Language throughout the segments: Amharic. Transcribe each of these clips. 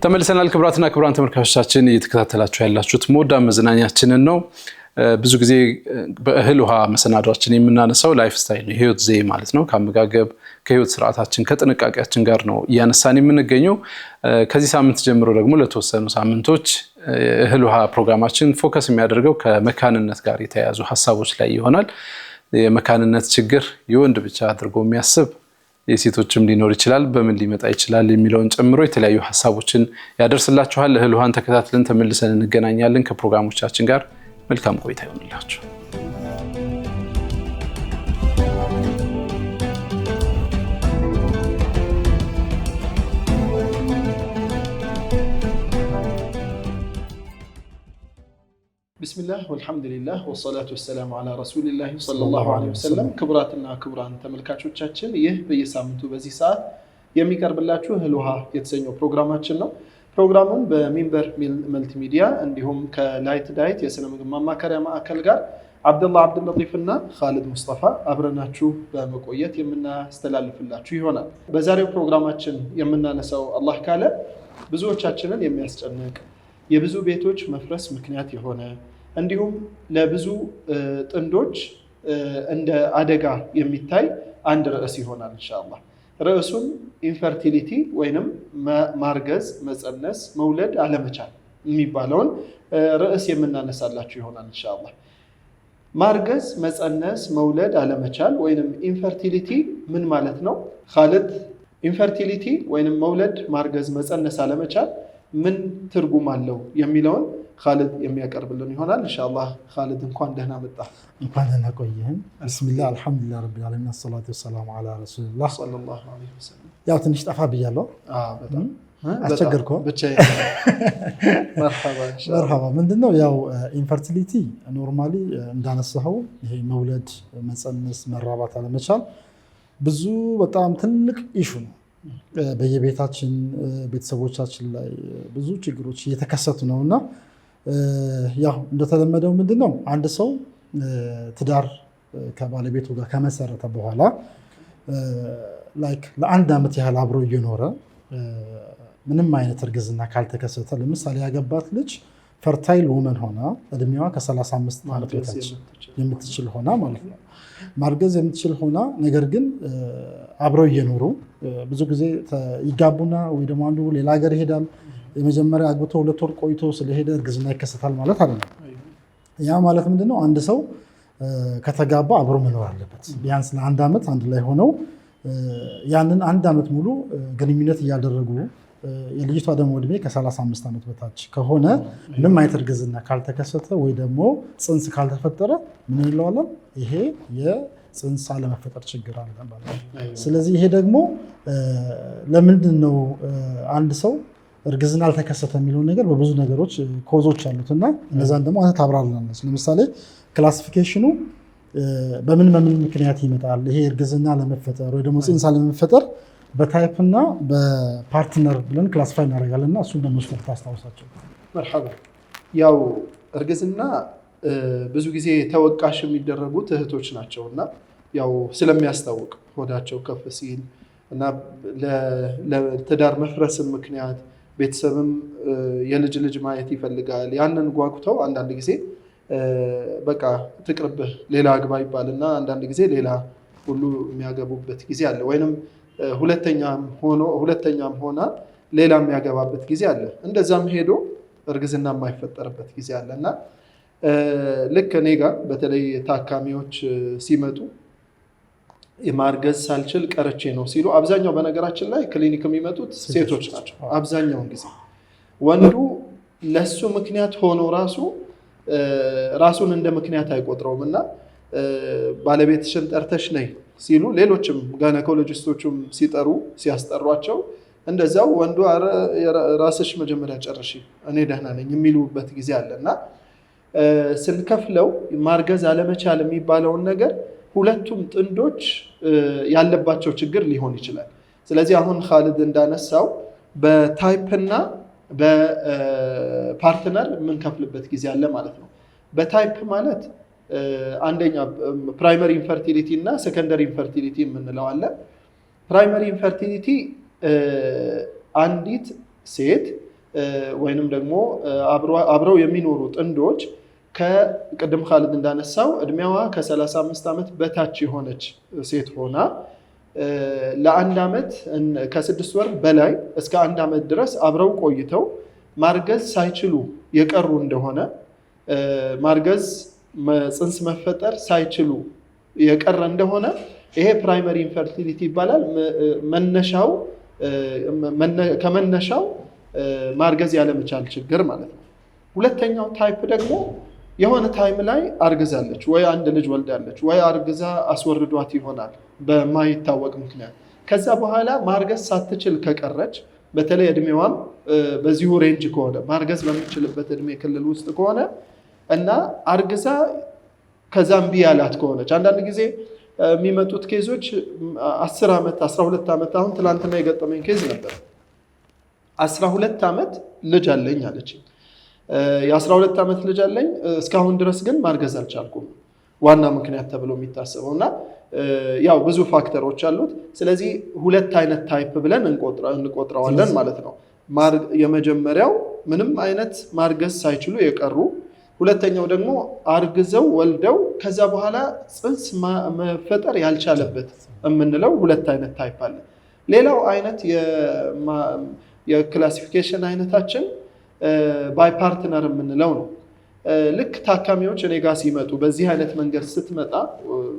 ተመልሰናል ክብራትና ክብራን ተመልካቾቻችን እየተከታተላችሁ ያላችሁት ሞዳ መዝናኛችንን ነው። ብዙ ጊዜ በእህል ውሃ መሰናዷችን የምናነሳው ላይፍ ስታይል ነው፣ ህይወት ዘዬ ማለት ነው። ከአመጋገብ ከህይወት ስርዓታችን ከጥንቃቄያችን ጋር ነው እያነሳን የምንገኘው። ከዚህ ሳምንት ጀምሮ ደግሞ ለተወሰኑ ሳምንቶች እህል ውሃ ፕሮግራማችን ፎከስ የሚያደርገው ከመካንነት ጋር የተያያዙ ሐሳቦች ላይ ይሆናል። የመካንነት ችግር የወንድ ብቻ አድርጎ የሚያስብ የሴቶችም ሊኖር ይችላል፣ በምን ሊመጣ ይችላል የሚለውን ጨምሮ የተለያዩ ሐሳቦችን ያደርስላችኋል። እህል ውሃን ተከታትለን ተመልሰን እንገናኛለን። ከፕሮግራሞቻችን ጋር መልካም ቆይታ ይሁንላችሁ። ቢስሚላህ ወልሐምዱሊላህ ወሰላቱ ወሰላሙ ዐላ ረሱሊላህ ሰለላሁ ዐለይሂ ወሰለም። ክቡራትና ክቡራን ተመልካቾቻችን ይህ በየሳምንቱ በዚህ ሰዓት የሚቀርብላችሁ እህል ውሃ የተሰኘው ፕሮግራማችን ነው። ፕሮግራሙን በሚንበር መልቲሚዲያ እንዲሁም ከላይት ዳይት የስነ ምግብ ማማከሪያ ማዕከል ጋር አብደላህ አብዱልለጢፍና ኻሊድ ሙስጠፋ አብረናችሁ በመቆየት የምናስተላልፍላችሁ ይሆናል። በዛሬው ፕሮግራማችን የምናነሳው አላህ ካለ ብዙዎቻችንን የሚያስጨንቅ የብዙ ቤቶች መፍረስ ምክንያት የሆነ እንዲሁም ለብዙ ጥንዶች እንደ አደጋ የሚታይ አንድ ርዕስ ይሆናል ኢንሻአላህ። ርዕሱን ኢንፈርቲሊቲ ወይንም ማርገዝ፣ መጸነስ፣ መውለድ አለመቻል የሚባለውን ርዕስ የምናነሳላችሁ ይሆናል ኢንሻአላህ። ማርገዝ፣ መጸነስ፣ መውለድ አለመቻል ወይንም ኢንፈርቲሊቲ ምን ማለት ነው? ኻሊድ ኢንፈርቲሊቲ ወይንም መውለድ፣ ማርገዝ፣ መጸነስ አለመቻል ምን ትርጉም አለው የሚለውን ኻሊድ የሚያቀርብልን ይሆናል ኢንሻአላህ። ኻሊድ እንኳን ደህና መጣ። እንኳን ደህና ቆየን። ቢስሚላህ አልሐምዱሊላህ ረቢል ዓለሚን ሰላቱ ወሰላሙ ዐላ ረሱሊላህ ሰለላሁ ዐለይሂ ወሰለም። ያው ትንሽ ጠፋ ብያለሁ። በጣም አስቸገርኩ። መርሐባ። ምንድነው ያው ኢንፈርቲሊቲ ኖርማሊ እንዳነሳው ይሄ መውለድ፣ መጸነስ፣ መራባት አለመቻል ብዙ በጣም ትልቅ ኢሹ ነው። በየቤታችን ቤተሰቦቻችን ላይ ብዙ ችግሮች እየተከሰቱ ነውና ያው እንደተለመደው ምንድነው አንድ ሰው ትዳር ከባለቤቱ ጋር ከመሰረተ በኋላ ለአንድ ዓመት ያህል አብሮ እየኖረ ምንም አይነት እርግዝና ካልተከሰተ፣ ለምሳሌ ያገባት ልጅ ፈርታይል ውመን ሆና እድሜዋ ከ35 ዓመት በታች የምትችል ሆና ማለት ነው፣ ማርገዝ የምትችል ሆና ነገር ግን አብረው እየኖሩ ብዙ ጊዜ ይጋቡና ወይ ደግሞ አንዱ ሌላ ሀገር ይሄዳል። የመጀመሪያ አግብቶ 2 ወር ቆይቶ ስለሄደ እርግዝና ይከሰታል ማለት አይደለም። ያ ማለት ምንድነው? አንድ ሰው ከተጋባ አብሮ መኖር አለበት። ቢያንስ ለአንድ ዓመት አንድ ላይ ሆነው ያንን አንድ ዓመት ሙሉ ግንኙነት እያደረጉ የልጅቷ ደግሞ እድሜ ከ35 ዓመት በታች ከሆነ ምንም አይነት እርግዝና ካልተከሰተ ወይ ደግሞ ጽንስ ካልተፈጠረ ምን እንለዋለን? ይሄ የጽንስ አለመፈጠር ችግር አለ ማለት ነው። ስለዚህ ይሄ ደግሞ ለምንድን ነው አንድ ሰው እርግዝና አልተከሰተ የሚለው ነገር በብዙ ነገሮች ኮዞች አሉትና እነዛን ደግሞ አንተ ታብራራለህ። ለምሳሌ ክላሲፊኬሽኑ በምን ምክንያት ይመጣል? ይሄ እርግዝና ለመፈጠር ወይ ደግሞ ጽንስ አለመፈጠር በታይፕ እና በፓርትነር ብለን ክላሲፋይ እናደርጋለን እና እሱን ደግሞ ስለ ታስታውሳቸው። መርሐባ። ያው እርግዝና ብዙ ጊዜ ተወቃሽ የሚደረጉት እህቶች ናቸውና ያው ስለሚያስታውቅ ሆዳቸው ከፍ ሲል እና ለትዳር መፍረስም ምክንያት ቤተሰብም የልጅ ማየት ይፈልጋል። ያንን ጓጉተው አንዳንድ ጊዜ በቃ ትቅርብህ ሌላ አግባ ይባልና አንዳንድ ጊዜ ሌላ ሁሉ የሚያገቡበት ጊዜ አለ። ወይንም ሁለተኛም ሆና ሌላ የሚያገባበት ጊዜ አለ። እንደዛም ሄዶ እርግዝና የማይፈጠርበት ጊዜ አለ እና ልክ እኔ ጋር በተለይ ታካሚዎች ሲመጡ ማርገዝ ሳልችል ቀርቼ ነው ሲሉ፣ አብዛኛው በነገራችን ላይ ክሊኒክ የሚመጡት ሴቶች ናቸው። አብዛኛውን ጊዜ ወንዱ ለሱ ምክንያት ሆኖ ራሱን እንደ ምክንያት አይቆጥረውም እና ባለቤትሽን ጠርተሽ ነይ ሲሉ፣ ሌሎችም ጋይናኮሎጂስቶቹም ሲያስጠሯቸው እንደዛው ወንዱ ራስሽ መጀመሪያ ጨርሺ እኔ ደህና ነኝ የሚሉበት ጊዜ አለና ስንከፍለው ማርገዝ አለመቻል የሚባለውን ነገር ሁለቱም ጥንዶች ያለባቸው ችግር ሊሆን ይችላል። ስለዚህ አሁን ኻሊድ እንዳነሳው በታይፕና በፓርትነር የምንከፍልበት ጊዜ አለ ማለት ነው። በታይፕ ማለት አንደኛ ፕራይመሪ ኢንፈርቲሊቲ እና ሰከንደሪ ኢንፈርቲሊቲ የምንለው አለ። ፕራይመሪ ኢንፈርቲሊቲ አንዲት ሴት ወይንም ደግሞ አብረው የሚኖሩ ጥንዶች ከቅድም ኻሊድ እንዳነሳው እድሜዋ ከ35 ዓመት በታች የሆነች ሴት ሆና ለአንድ ዓመት ከ6 ወር በላይ እስከ 1 ዓመት ድረስ አብረው ቆይተው ማርገዝ ሳይችሉ የቀሩ እንደሆነ ማርገዝ ጽንስ መፈጠር ሳይችሉ የቀረ እንደሆነ ይሄ ፕራይመሪ ኢንፈርቲሊቲ ይባላል። ከመነሻው ማርገዝ ያለመቻል ችግር ማለት ነው። ሁለተኛው ታይፕ ደግሞ የሆነ ታይም ላይ አርግዛለች ወይ አንድ ልጅ ወልዳለች ወይ አርግዛ አስወርዷት ይሆናል በማይታወቅ ምክንያት። ከዛ በኋላ ማርገዝ ሳትችል ከቀረች በተለይ እድሜዋም በዚሁ ሬንጅ ከሆነ ማርገዝ በምትችልበት እድሜ ክልል ውስጥ ከሆነ እና አርግዛ ከዛ እምቢ ያላት ከሆነች አንዳንድ ጊዜ የሚመጡት ኬዞች 10 ዓመት 12 ዓመት አሁን ትላንትና የገጠመኝ ኬዝ ነበር። 12 ዓመት ልጅ አለኝ አለች። የ12 ዓመት ልጅ አለኝ እስካሁን ድረስ ግን ማርገዝ አልቻልኩም ዋና ምክንያት ተብሎ የሚታሰበው እና ያው ብዙ ፋክተሮች አሉት። ስለዚህ ሁለት አይነት ታይፕ ብለን እንቆጥረዋለን ማለት ነው። የመጀመሪያው ምንም አይነት ማርገዝ ሳይችሉ የቀሩ፣ ሁለተኛው ደግሞ አርግዘው ወልደው ከዛ በኋላ ጽንስ መፈጠር ያልቻለበት የምንለው ሁለት አይነት ታይፕ አለ። ሌላው አይነት የክላሲፊኬሽን አይነታችን ባይ ፓርትነር የምንለው ነው። ልክ ታካሚዎች እኔ ጋር ሲመጡ በዚህ አይነት መንገድ ስትመጣ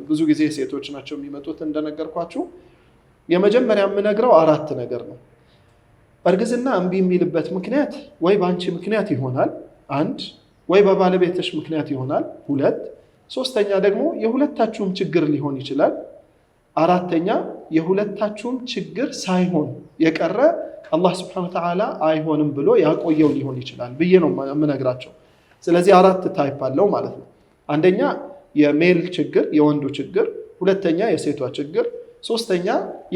ብዙ ጊዜ ሴቶች ናቸው የሚመጡት እንደነገርኳችሁ። የመጀመሪያ የምነግረው 4 ነገር ነው። እርግዝና እምቢ የሚልበት ምክንያት ወይ በአንቺ ምክንያት ይሆናል 1፣ ወይ በባለቤትሽ ምክንያት ይሆናል 2፣ ሶስተኛ ደግሞ የሁለታችሁም ችግር ሊሆን ይችላል፣ አራተኛ የሁለታችሁም ችግር ሳይሆን የቀረ አላህ Subhanahu Wa Ta'ala አይሆንም ብሎ ያቆየው ሊሆን ይችላል ብዬ ነው የምነግራቸው። ስለዚህ 4 ታይፕ አለው ማለት ነው። አንደኛ የሜል ችግር የወንዱ ችግር፣ ሁለተኛ የሴቷ ችግር፣ ሶስተኛ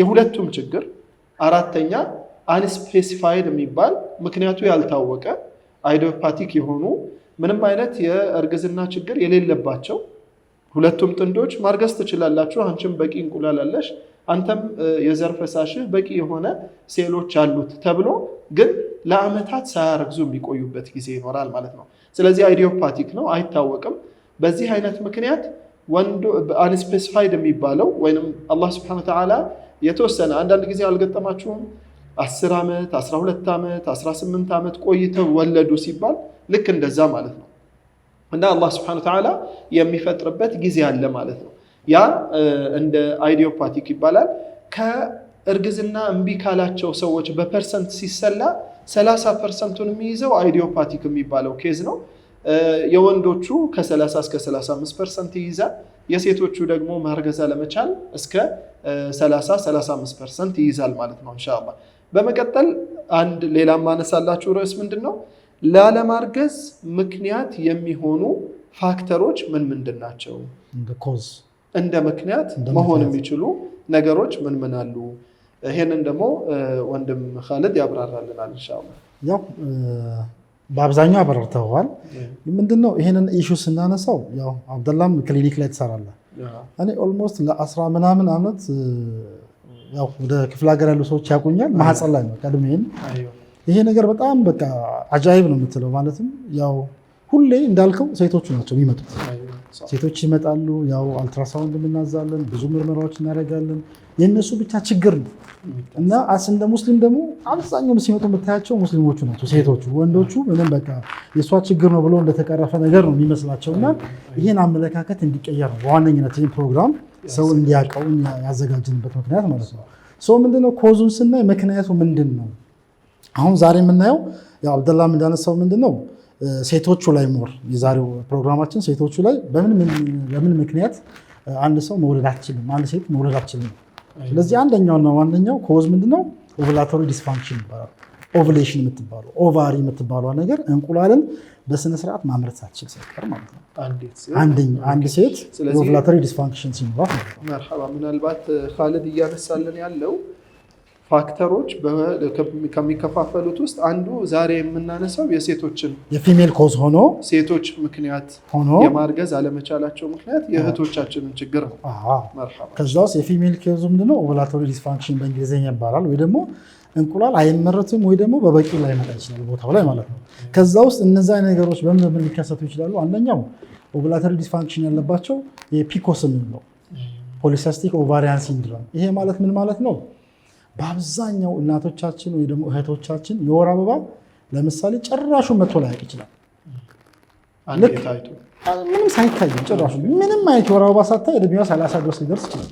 የሁለቱም ችግር፣ አራተኛ አንስፔሲፋይድ የሚባል ምክንያቱ ያልታወቀ አይዲዮፓቲክ የሆኑ ምንም አይነት የእርግዝና ችግር የሌለባቸው ሁለቱም ጥንዶች ማርገዝ ትችላላችሁ፣ አንቺም በቂ እንቁላል አለሽ፣ አንተም የዘር ፈሳሽህ በቂ የሆነ ሴሎች አሉት ተብሎ ግን ለአመታት ሳያረግዙ የሚቆዩበት ጊዜ ይኖራል ማለት ነው። ስለዚህ አይዲዮፓቲክ ነው፣ አይታወቅም። በዚህ አይነት ምክንያት ወንዱ አንስፔሲፋይድ የሚባለው ወይንም አላህ Subhanahu Wa Ta'ala የተወሰነ አንዳንድ ጊዜ አልገጠማችሁም 10 ዓመት 12 ዓመት 18 ዓመት ቆይተው ወለዱ ሲባል ልክ እንደዛ ማለት ነው። እና አላህ Subhanahu Wa Ta'ala የሚፈጥርበት ጊዜ አለ ማለት ነው። ያ እንደ አይዲዮፓቲክ ይባላል። ከእርግዝና እምቢ ካላቸው ሰዎች በፐርሰንት ሲሰላ 30% የሚይዘው አይዲዮፓቲክ የሚባለው ኬዝ ነው። የወንዶቹ ከ30 እስከ 35% ይይዛል። የሴቶቹ ደግሞ ማርገዝ ለመቻል እስከ 30-35% ይይዛል ማለት ነው ኢንሻአላህ። በመቀጠል አንድ ሌላ ማነሳላችሁ ርዕስ ምንድነው? ላለማርገዝ ምክንያት የሚሆኑ ፋክተሮች ምንድን ናቸው? እንደ ምክንያት መሆን የሚችሉ ነገሮች ምን አሉ? ይሄንን ደግሞ ወንድም ኻሊድ ያብራራልናል ኢንሻአላህ። ያው በአብዛኛው አብራርተዋል። ምንድነው ይሄንን ኢሹ ስናነሳው ያው አብደላም ክሊኒክ ላይ ትሰራለህ። እኔ ኦልሞስት ለ10 ምናምን ዓመት ያው ወደ ክፍለ ሀገር ያሉ ሰዎች ያቁኛል ማህፀን ላይ ነው ቀድሜን። ይሄ ነገር በጣም በቃ አጃይብ ነው የምትለው። ማለትም ያው ሁሌ እንዳልከው ሴቶቹ ናቸው የሚመጡት። ሴቶች ይመጣሉ፣ ያው አልትራሳውንድ እናዛለን፣ ብዙ ምርመራዎች እናደርጋለን። የእነሱ ብቻ ችግር ነው እና እንደ ሙስሊም ደግሞ አብዛኛው ሲመጡ የምታያቸው ሙስሊሞቹ ናቸው ሴቶቹ። ወንዶቹ ምንም በቃ የእሷ ችግር ነው ብሎ እንደተቀረፈ ነገር ነው የሚመስላቸው። እና ይህን አመለካከት እንዲቀየር ነው በዋነኝነት ይህን ፕሮግራም ሰው እንዲያውቀው ያዘጋጅንበት ምክንያት ማለት ነው። ሰው ምንድነው ኮዙን ስናይ ምክንያቱ ምንድን ነው? አሁን ዛሬ የምናየው ያው አብደላም እንዳነሳው ምንድነው ሴቶቹ ላይ ሞር የዛሬው ፕሮግራማችን ሴቶቹ ላይ በምን ምክንያት አንድ ሰው መውለድ አትችልም፣ አንድ ሴት መውለድ አትችልም። ስለዚህ አንደኛውና ዋነኛው ኮዝ ምንድነው? ኦቭላቶሪ ዲስፋንክሽን ይባላል። ኦቭሌሽን የምትባለው ኦቫሪ የምትባለው ነገር እንቁላልን በስነ ስርዓት ማምረት ሳትችል ሲቀር ማለት ነው። አንድ ሴት ኦቭላቶሪ ዲስፋንክሽን ሲኖራት ማለት ነው። መርሐባ። ምናልባት ኻሊድ እያነሳልን ያለው ፋክተሮች ከሚከፋፈሉት ውስጥ አንዱ ዛሬ የምናነሳው የሴቶችን የፊሜል ኮዝ ሆኖ ሴቶች ምክንያት ሆኖ የማርገዝ አለመቻላቸው ምክንያት የእህቶቻችንን ችግር ነው። ከዛ ውስጥ የፊሜል ኮዝ ምንድነው? ኦቭላቶሪ ዲስፋንክሽን በእንግሊዝኛ ይባላል። ወይ ደግሞ እንቁላል አይመረትም ወይ ደግሞ በበቂ ላይ መጣ ይችላል ቦታው ላይ ማለት ነው። ከዛ ውስጥ እነዛ ነገሮች በምን ሊከሰቱ ይችላሉ? አንደኛው ኦቭላቶሪ ዲስፋንክሽን ያለባቸው የፒኮስ የምንለው ፖሊሲስቲክ ኦቫሪያን ሲንድሮም። ይሄ ማለት ምን ማለት ነው? በአብዛኛው እናቶቻችን ወይ ደግሞ እህቶቻችን የወር አበባ ለምሳሌ ጭራሹ መጥቶ ላያውቅ ይችላል። ምንም ሳይታይ ጭራሹ ምንም አይነት የወር አበባ ሳታይ እድሜዋ 30 ድረስ ሊደርስ ይችላል።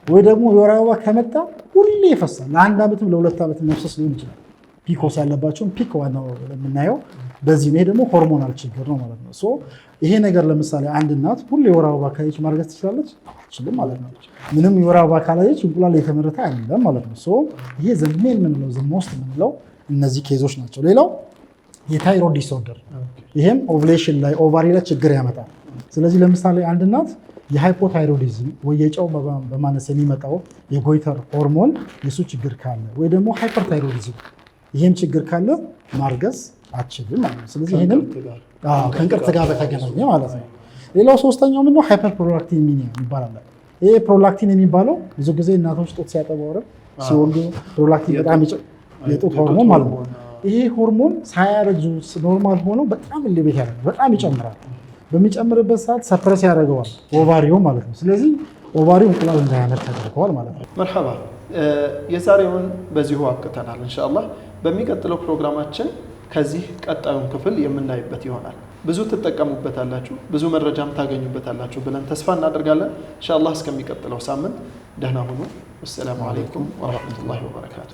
ወይ ደግሞ የወር አበባ ከመጣ ሁሌ ይፈሳል። ለአንድ ዓመትም ለሁለት ዓመትም መፍሰስ ሊሆን ይችላል። ፒኮስ ያለባቸውን ፒክ ዋናው የምናየው በዚህ ነው። ይሄ ደግሞ ሆርሞናል ችግር ነው ማለት ነው። ይሄ ነገር ለምሳሌ አንድ እናት ሁሌ የወር አበባ ካየች ማርገዝ ትችላለች? አትችልም ማለት ነው። ምንም የወር አበባ ካላየች እንቁላል የተመረተ አይደለም ማለት ነው። ይሄ ዘሜን የምንለው ዘሞስት የምንለው እነዚህ ኬዞች ናቸው። ሌላው የታይሮይድ ዲስኦርደር፣ ይሄም ኦቭሌሽን ላይ ኦቫሪ ላይ ችግር ያመጣል። ስለዚህ ለምሳሌ አንድ እናት የሃይፖታይሮይዲዝም ወይ የጨው በማነስ የሚመጣው የጎይተር ሆርሞን የሱ ችግር ካለ ወይ ደግሞ ሃይፐርታይሮይዲዝም ይሄም ችግር ካለ ማርገዝ አትችልም ማለት ነው። ስለዚህ ይሄንን ከእንቅርት ጋር በተገናኘ ማለት ነው። ሌላው ሶስተኛው ምንድነው? ሃይፐርፕሮላክቲኒሚያ ይባላል። ይሄ ፕሮላክቲን የሚባለው ብዙ ጊዜ እናቶች ጡት ሲያጠቡ ሲወልዱ ፕሮላክቲን በጣም የጡት ሆርሞን ማለት ነው። ይሄ ሆርሞን ሳያረጁ ኖርማል ሆኖ በጣም ኤሌቬት ያደርጋል፣ በጣም ይጨምራል። በሚጨምርበት ሰዓት ሰፕረስ ያደርገዋል ኦቫሪው ማለት ነው። ስለዚህ ኦቫሪው እንቁላል እንዳያመርት ያደርገዋል ማለት ነው። መርሐባ፣ የዛሬውን በዚሁ አብቅተናል። ኢንሻአላህ በሚቀጥለው ፕሮግራማችን ከዚህ ቀጣዩን ክፍል የምናይበት ይሆናል። ብዙ ትጠቀሙበታላችሁ፣ ብዙ መረጃም ታገኙበታላችሁ ብለን ተስፋ እናደርጋለን። ኢንሻአላህ እስከሚቀጥለው ሳምንት ደህና ሁኑ። ወሰላሙ አለይኩም ወራህመቱላሂ ወበረካቱ።